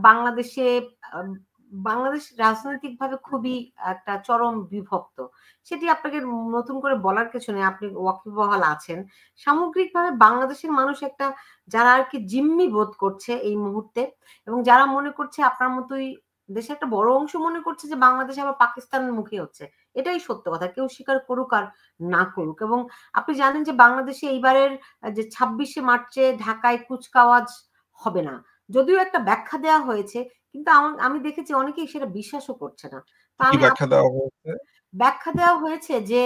বাংলাদেশে আম বাংলাদেশ রাজনৈতিকভাবে খুবই একটা চরম বিভক্ত। সেটি আপনাকে নতুন করে বলার কিছু নেই। আপনি ওয়াকিবহাল আছেন। সামগ্রিকভাবে বাংলাদেশের মানুষ একটা যারা আরকি জিম্মি বোধ করছে এই মুহূর্তে এবং যারা মনে করছে আপনার মতোই দেশের একটা বড় অংশ মনে করছে যে বাংলাদেশ আবার পাকিস্তানমুখী হচ্ছে। এটাই সত্য কথা। কেউ স্বীকার করুক আর না করুক এবং আপনি জানেন যে বাংলাদেশে এইবারের যে ২৬শে মার্চে ঢাকায় কুচকাওয়াজ হবে না। যদিও একটা ব্যাখ্যা দেওয়া হয়েছে, কিন্তু আমি দেখেছি অনেকেই সেটা বিশ্বাসও করছে না। তো কি আমি ব্যাখ্যা দেওয়া হয়েছে? ব্যাখ্যা দেওয়া হয়েছে যে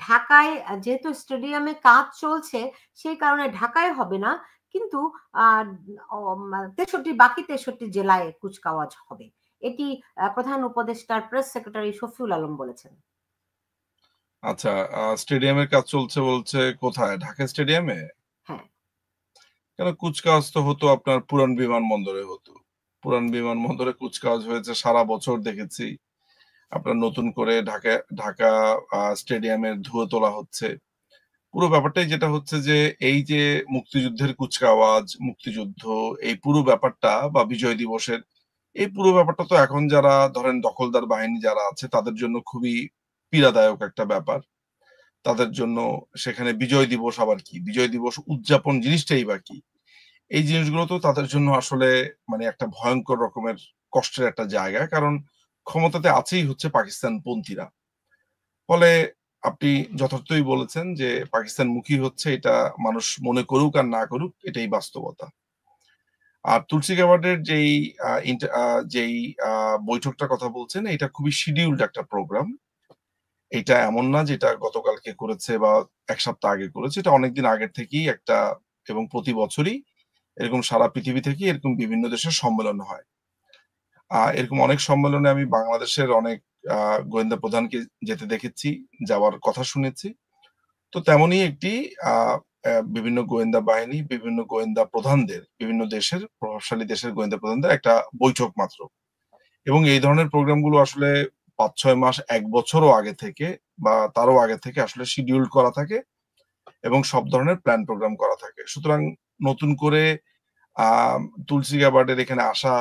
ঢাকায় যেহেতু স্টেডিয়ামে কাজ চলছে, সেই কারণে ঢাকায় হবে না। কিন্তু আ অ মা ৬৩ বাকি ৬৩ জেলায় কুচকাওয়াজ হবে। এটি প্রধান উপদেষ্টার প্রেস সেক্রেটারি শফিউল আলম বলেছেন। আচ্ছা, স্টেডিয়ামের কাজ চলছে বলছে কোথায়? ঢাকা স্টেডিয়ামে? হ্যাঁ, কেন কুচকাওয়াজ তো হতো আপনার পুরান বিমানবন্দরে হতো। পুরান বিমানবন্দরে কুচকাওয়াজ হয়েছে সারা বছর দেখেছি। আপনার নতুন করে ঢাকা স্টেডিয়ামের ধুয়ো তোলা হচ্ছে। পুরো ব্যাপারটাই যেটা হচ্ছে যে এই যে মুক্তিযুদ্ধের কুচকাওয়াজ, মুক্তিযুদ্ধ এই পুরো ব্যাপারটা বা বিজয় দিবসের এই পুরো ব্যাপারটা তো এখন যারা ধরেন দখলদার বাহিনী যারা আছে তাদের জন্য খুবই পীড়াদায়ক একটা ব্যাপার। তাদের জন্য সেখানে বিজয় দিবস আবার কি? বিজয় দিবস উদযাপন জিনিসটাই বা কি? এই জিনিসগুলো তো তাদের জন্য আসলে মানে একটা ভয়ংকর রকমের কষ্টের একটা জায়গা। কারণ ক্ষমতাতে আছেই হচ্ছে পাকিস্তানপন্থীরা। ফলে আপনি যথার্থই বলেছেন যে পাকিস্তানমুখী হচ্ছে এটা মানুষ মনে করুক আর না করুক এটাই বাস্তবতা। আর তুলসী গ্যাবার্ডের যেই আ ইন্টা আ যেই আ বৈঠকটার কথা বলছেন এটা খুবই শিডিউলড একটা প্রোগ্রাম। এইটা এমন না যে এটা গতকালকে করেছে বা ১ সপ্তাহ আগে করেছে। এটা অনেকদিন আগের থেকেই একটা এবং প্রতি বছরই এরকম সারা পৃথিবী থেকে এরকম বিভিন্ন দেশের সম্মেলন হয়। এরকম অনেক সম্মেলনে আমি বাংলাদেশের অনেক আ গোয়েন্দা প্রধানকে যেতে দেখেছি, যাওয়ার কথা শুনেছি। তো তেমনই একটি আ বিভিন্ন গোয়েন্দা বাহিনী, বিভিন্ন গোয়েন্দা প্রধানদের, বিভিন্ন দেশের প্রভাবশালী দেশের গোয়েন্দা প্রধানদের একটা বৈঠক মাত্র। এবং এই ধরনের প্রোগ্রামগুলো আসলে ৫-৬ মাস ১ বছরও আগে থেকে বা তারও আগে থেকে আসলে শিডিউল করা থাকে এবং সব ধরনের প্ল্যান প্রোগ্রাম করা থাকে। সুতরাং নতুন করে আ তুলসী গ্যাবার্ডের এখানে আসা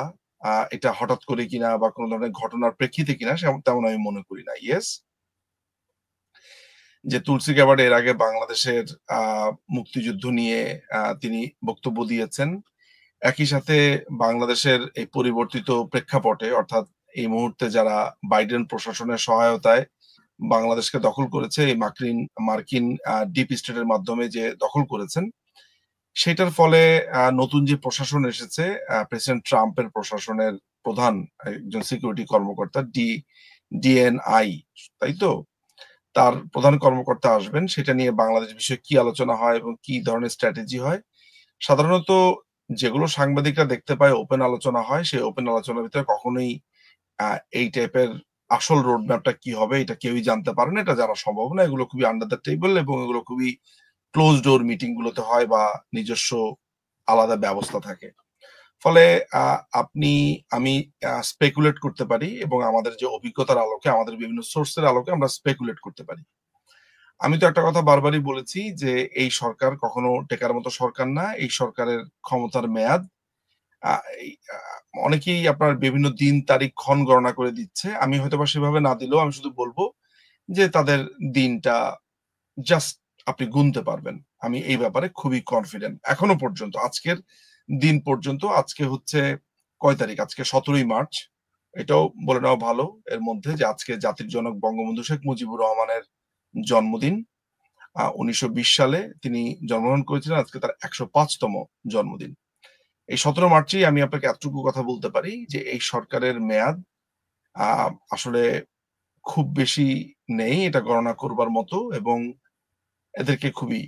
এটা হঠাৎ করে কিনা বা কোন ধরনের ঘটনার প্রেক্ষিতে কিনা তেমন আমি মনে করি না। ইয়েস, যে তুলসী গ্যাবার্ড এর আগে বাংলাদেশের আ মুক্তিযুদ্ধ নিয়ে তিনি বক্তব্য দিয়েছেন। একই সাথে বাংলাদেশের এই পরিবর্তিত প্রেক্ষাপটে অর্থাৎ এই মুহূর্তে যারা বাইডেন প্রশাসনের সহায়তায় বাংলাদেশকে দখল করেছে এই মার্কিন ডিপ স্টেটের মাধ্যমে যে দখল করেছেন, সেটার ফলে নতুন যে প্রশাসন এসেছে প্রেসিডেন্ট ট্রাম্পের প্রশাসনের প্রধান একজন সিকিউরিটি কর্মকর্তা ডিএনআই, তাই তো? তার প্রধান কর্মকর্তা আসবেন। সেটা নিয়ে বাংলাদেশ বিষয়ে কি আলোচনা হয় এবং কি ধরনের স্ট্র্যাটেজি হয়। সাধারণত যেগুলো সাংবাদিকরা দেখতে পায় ওপেন আলোচনা হয়, সেই ওপেন আলোচনার ভিতরে কখনোই আ এই টাইপের আসল রোড ম্যাপটা কি হবে এটা কেউই জানতে পারে না। এটা জানা সম্ভব না। এগুলো খুবই আন্ডার দ্য টেবল এবং এগুলো খুবই ক্লোজ ডোর মিটিং গুলোতে হয় বা নিজস্ব আলাদা ব্যবস্থা থাকে। ফলে আ আপনি আমি স্পেকুলেট করতে পারি এবং আমাদের যে অভিজ্ঞতার আলোকে আমাদের বিভিন্ন সোর্স এর আলোকে আমরা স্পেকুলেট করতে পারি। আমি তো একটা কথা বারবারই বলেছি যে এই সরকার কখনো টেকার মতো সরকার না। এই সরকারের ক্ষমতার মেয়াদ আ এই অনেকেই আপনার বিভিন্ন দিন তারিখ ক্ষণ গণনা করে দিচ্ছে। আমি হয়তোবা সেভাবে না দিলেও আমি শুধু বলব যে তাদের দিনটা জাস্ট আপনি গুনতে পারবেন। আমি এই ব্যাপারে খুবই কনফিডেন্ট। এখনো পর্যন্ত আজকের দিন পর্যন্ত আজকে হচ্ছে কয় তারিখ? আজকে ১৭ই মার্চ। এটাও বলে নেওয়া ভালো এর মধ্যে যে আজকে জাতির জনক বঙ্গবন্ধু শেখ মুজিবুর রহমানের জন্মদিন। ১৯২০ সালে তিনি জন্মগ্রহণ করেছিলেন। আজকে তার ১০৫ তম জন্মদিন। এই ১৭ মার্চেই আমি আপনাকে এতটুকু কথা বলতে পারি যে এই সরকারের মেয়াদ আ আসলে খুব বেশি নেই এটা গণনা করবার মতো এবং এদেরকে খুবই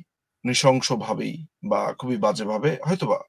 নৃশংসভাবেই বা খুবই বাজেভাবে হয়তোবা